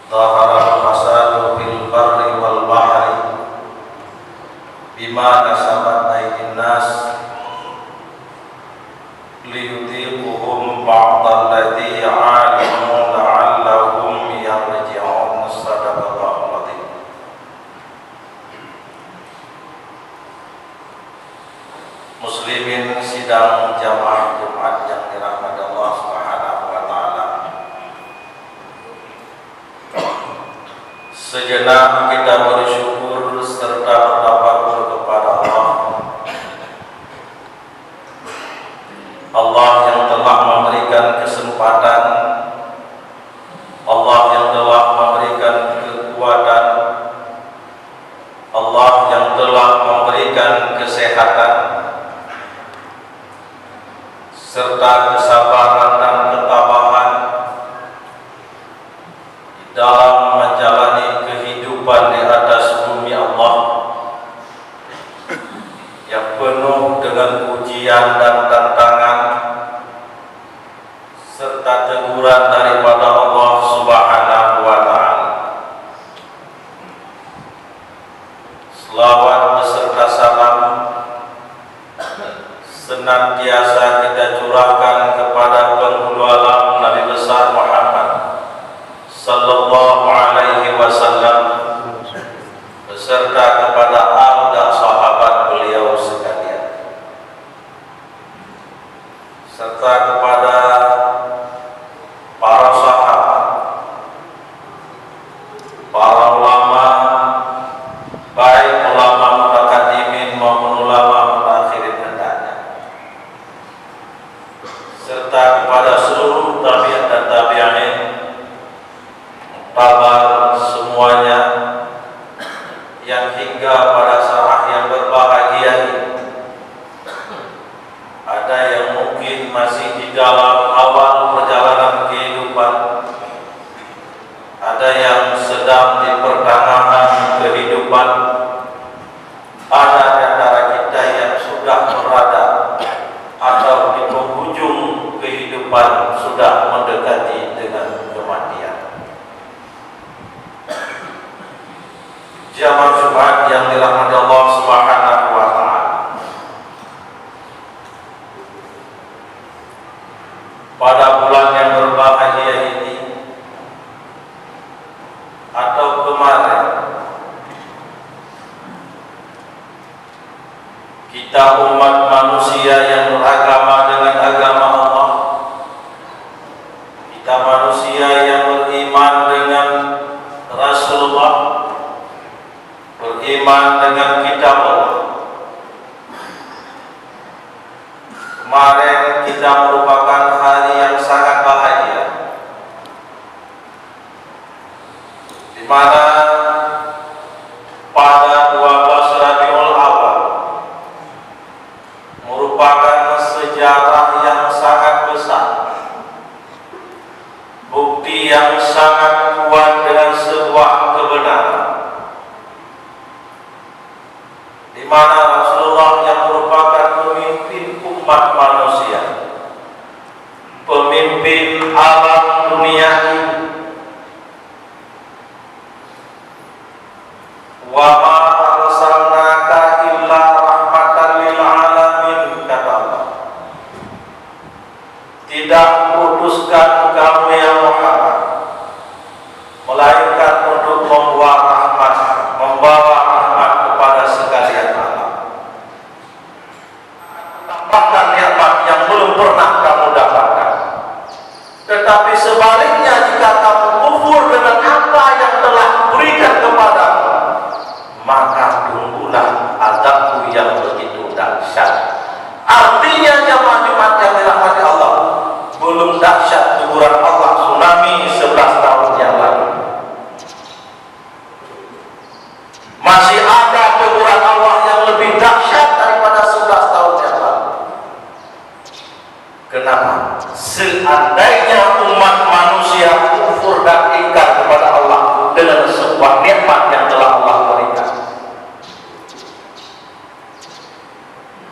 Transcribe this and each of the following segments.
Dhaharal fasadu fil barri wal bahri bima kasabat aydin nas liyudhiquhum ba'dal ladzi 'alimu la'allahum yarji'un. Sadaqallahu adzim. Muslimin sidang jamaah Jumat yang dirahmati Allah Subhanahu wa taala. Sejenak kita bersyukur serta bertawakkul kepada Allah. Allah yang telah memberikan kesempatan, Allah yang telah memberikan kekuatan, Allah yang telah memberikan kesehatan serta kesabaran dan ketabahan dalam menjalani kehidupan di atas bumi Allah yang penuh dengan ujian dan tantangan serta teguran daripada Allah Subhanahu wa taala. Selawat beserta salam senantiasa kita curahkan kepada penghulu alam Nabi besar Muhammad sallallahu alaihi wasallam beserta kepada al dan sahabat beliau sekalian, serta kepada para sahabat, para ulama, baik ulama mutaqaddimin maupun ulama mutakhirin hendaknya, serta kepada seluruh tabi'in dan tabi'in tabar semuanya yang hingga pada saat yang berbahagia ini. Ada yang mungkin masih di dalam awal perjalanan kehidupan, ada yang sedang di pertengahan kehidupan, ada di antara kita yang sudah berada atau di penghujung kehidupan, sudah mendekati dengan kematian. Jamaah Jumat yang dirahmati Allah Subhanahu wa taala. Pada bulan yang berbahagia ini atau kemarin, kita umat manusia yang beragama dengan agama Allah, kita manusia yang beriman dengan Rasulullah, beriman dengan kitab Allah. Kemarin kita merupakan hari yang sangat bahagia, di mana pada 12 Rabiul Awal merupakan sejarah yang sangat besar, bukti yang sangat kuat dengan sebuah kebenaran, di mana Rasulullah yang merupakan pemimpin umat manusia, pemimpin alam dunia ini, wa ma arsalnaka illa rahmatan lil alamin, kata Allah. Tidak kutuskan kamu ya Muhammad melainkan untuk membawa rahmat kepada sekalian alam. Dapatkan nikmat yang belum pernah kamu dapatkan. Tetapi sebaliknya, jika kamu kufur dengan apa yang telah diberikan kepadamu, maka tunggulah azabku yang begitu dahsyat. Artinya jamaah Jumat yang dirahmati Allah, belum dahsyat teguran Allah tsunami 11 tahun yang lalu. Masih ada teguran Allah yang lebih dahsyat daripada 11 tahun yang lalu. Kenapa? Seandainya umat manusia kufur dan ingkar kepada Allah dengan sebuah nikmat yang telah Allah berikan,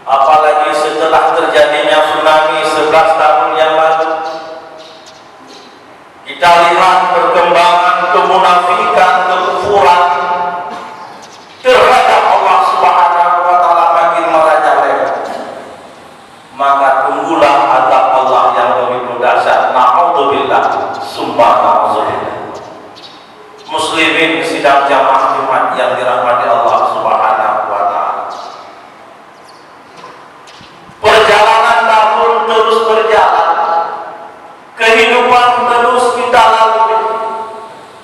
apalagi setelah terjadinya tsunami 11 tahun yang lalu, kita lihat perkembangan kemunafikan, kekufuran terhadap Allah Subhanahu wa taala makin merajalela, maka tunggulah azab Allah yang begitu dahsyat. Na'udzubillah, sumpah na'udzubillah. Muslimin sidang jamaah Jumat yang dirahmati Allah Subhanahu wa taala. Perjalanan tahun terus berjalan, kehidupan terus kita lalui.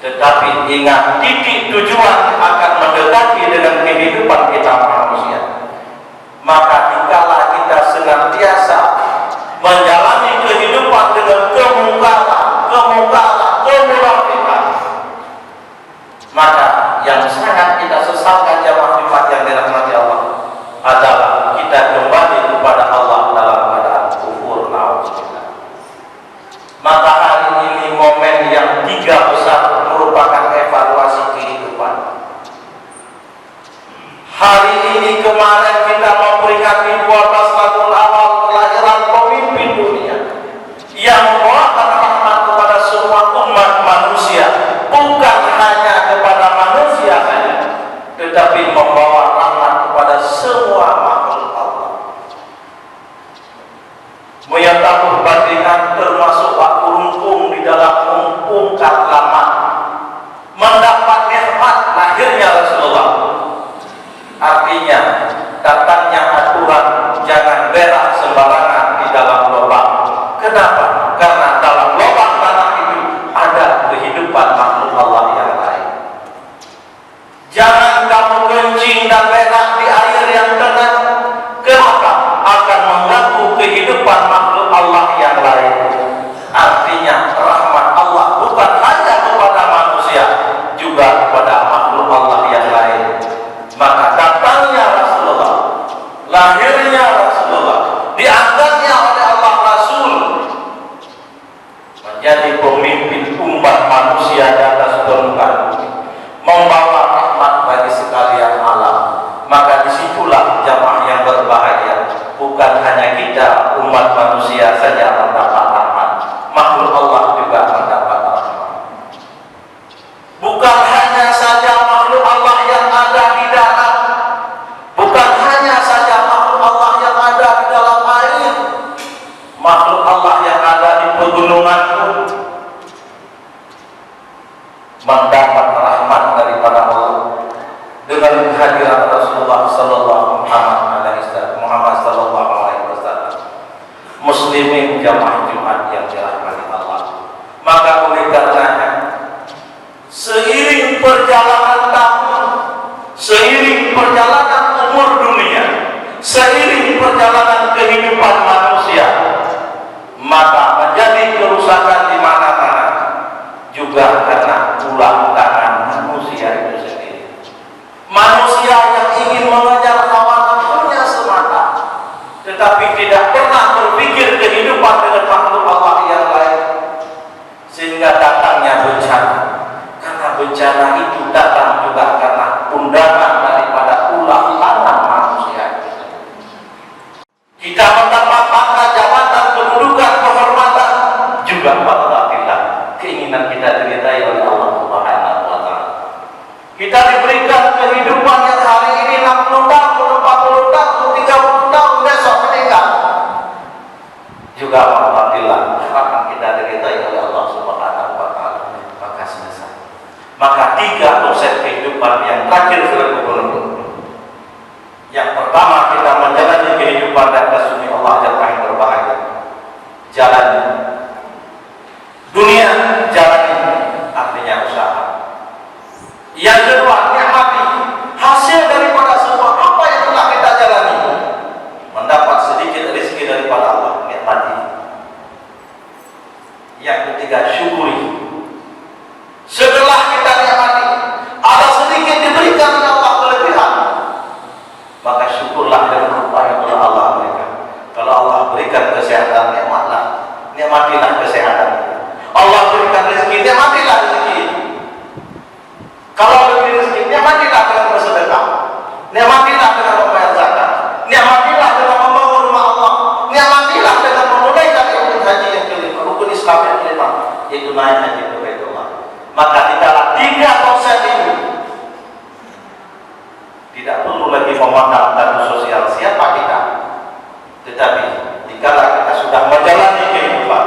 Tetapi ingat, titik tujuan akan mendekati dengan kehidupan kita manusia. Maka dikala kita senantiasa menjalani kehidupan dengan kemungkaran, kemunafikan, maka yang sangat kita sesalkan jamaah Jumat yang dirahmati Allah adalah kita kembali kepada Allah dalam keadaan kufur. Na'udzubillah. Maka hari ini momen yang tiga besar merupakan evaluasi kehidupan. Hari ini kemarin kita memperingati 12 tahun awal kelahiran pemimpin dunia yang membawakan rahmat kepada semua umat manusia, bukan hanya kepada manusia saja, tetapi membawa rahmat kepada semua makhluk Allah. Meyatabuh bandingan termasuk waktu rumpung di dalam ungkat lama mendapat nikmat lahirnya Rasulullah. Artinya datangnya aturan jangan berak sembarangan di dalam lubang. Kenapa? Karena dalam lubang tanah itu ada kehidupan makhluk Allah yang lain. Jangan kamu kencing dan berak di air yang tenang. Kenapa? Akan mengganggu kehidupan makhluk Allah yang lain. Artinya rahmat Allah bukan hanya kepada manusia, juga kepada makhluk Allah yang lain. Maka datangnya Rasulullah, lahirnya Rasulullah, diangkatnya oleh Allah Rasul menjadi pemimpin umat manusia di atas permukaan bumi, membawa rahmat bagi sekalian alam. Maka disitulah jamaah yang berbahagia, bukan hanya kita umat manusia saja mendapat rahmat, makhluk Allah juga mendapat rahmat. Bukan hanya saja makhluk Allah yang ada di darat, bukan hanya saja makhluk Allah yang ada di dalam air, makhluk Allah yang ada di pegunungan pun mendapat rahmat daripada Allah dengan kehadiran Rasulullah sallallahu alaihi wasallam. Muslimin jamaah Jumat yang dirahmati Allah. Maka oleh karenanya, seiring perjalanan tahun, seiring perjalanan umur dunia, seiring perjalanan kehidupan manusia, maka menjadi kerusakan di mana-mana juga karena ulah tangan manusia itu sendiri. Manusia yang ingin mengejar hawa nafsunya semata, tetapi tidak pernah berpikir kehidupan dengan makhluk Allah yang lain, sehingga datangnya bencana. Karena bencana itu datang juga karena undangan daripada ulah tangan manusia. Kita mendapat pangkat jabatan, kedudukan, kehormatan juga batillah keinginan kita diridai oleh Allah Subhanahu wa taala. Kita diberikan kehidupan yang hari ini 60 tahun, 40 tahun, 30 tahun, besok meninggal. Juga batillah akan kita diridai oleh Allah Subhanahu wa taala. Maka selesai. Maka tiga konsep kehidupan yang terakhir selaku penutup. Yang pertama, kita menjalani kehidupan di atas bumi Allah yang berbahagia. Jalani dunia, jalani artinya usaha. Yang kedua, nikmati hasil daripada semua apa yang telah kita jalani. Mendapat sedikit rezeki daripada Allah, nikmati. Yang ketiga, syukuri. Setelah kita nikmati, ada sedikit diberikan oleh Allah kelebihan, maka syukurlah dengan apa yang telah Allah berikan. Kalau Allah berikan kesehatan, nikmatilah kesehatan. Allah berikan rezeki, nikmatilah rezeki. Kalau lebih rezeki, nikmatilah dengan bersedekah, nikmatilah dengan membayar zakat, nikmatilah dengan membangun rumah Allah, nikmatilah dengan menunaikan rukun haji yang kelima, rukun Islam yang kelima, yaitu naik haji ke Baitullah. Maka kita tiga konsep itu. Tidak perlu lagi memandang status sosial siapa kita, tetapi dikala kita sudah menjalani kehidupan,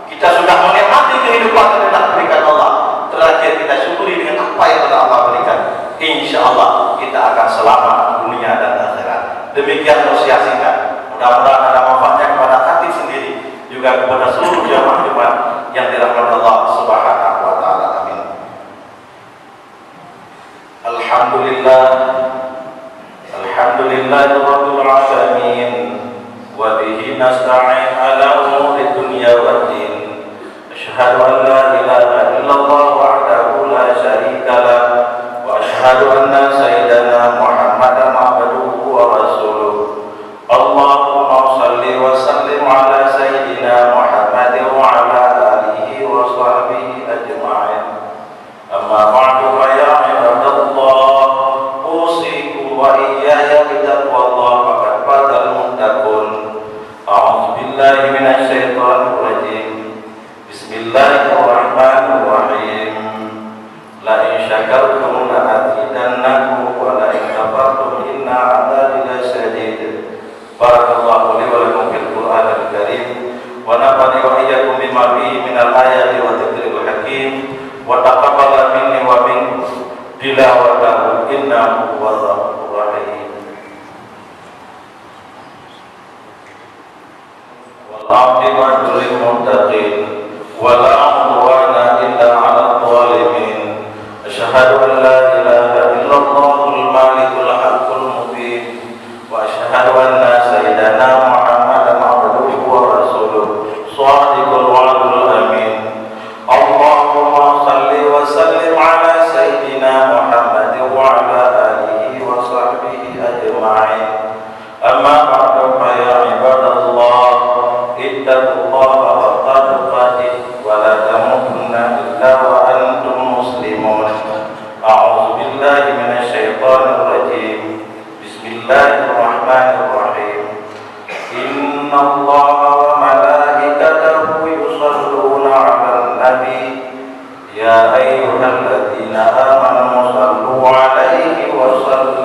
kita sudah menikmati kehidupan yang telah berikan Allah, terakhir kita syukuri dengan apa yang telah Allah berikan, insya Allah kita akan selamat dunia dan akhirat. Demikian usia singkat, mudah-mudahan ada manfaatnya kepada hati sendiri, juga kepada seluruh jamaah Jumat yang dirahmati Allah Subhanahu wa taala. Amin. Alhamdulillah, alhamdulillahirabbil alamin, wa bihi nasta'in ala umuri dunya waddin. Asyhadu an la ilaha illallah wahdahu la syarika lah, wa asyhadu anna sayyidana Muhammadan abduhu wa rasuluh. Allahumma shalli wa sallim ala sayyidina Muhammadin wa ala alihi wa sahbihi ajma'in. Amma ba'du fa ya ibadallah, usikum wa iyaya bitaqwallah faqad fazal muttaqun. A'udzu billahi minasy syaithanir rajim. Bismillahirrahmanirrahim. La in syakartum la azidannakum wa la in kafartum inna 'adzabi lasyadid. Barakallahu li wa lakum fil Qur'anil Karim wa nafa'ani wa iyyakum bima fihi minal ayati wa dzikril hakim wa taqabbala minni wa minkum tilawatahu innahu huwal ghafurur rahim. Wal 'aqibatu lil muttaqin wa la 'udwana illa 'alal zalimin. Asyhadu an la ilaha illallahul malikul haqqul mubin wa asyhadu anna sayyidana Muhammadan abduhu wa rasuluh shadiqul wa'dul amin. Allahumma salli wa sallim ala sayyidina Muhammadin wa ala alihi wa sahbihi ajma'in. Amma ba'du fa ya ibadallah, ittaqullaha haqqa tuqatih wa la tamutunna illa wa antum muslimun. A'udzu billahi minasy syaithanir rajim. Bismillahirrahmanirrahim. Innallaha wa malaikatahu yusholluna 'alan nabi ya ayyuhalladzina amanu shallu 'alaihi wa sallimu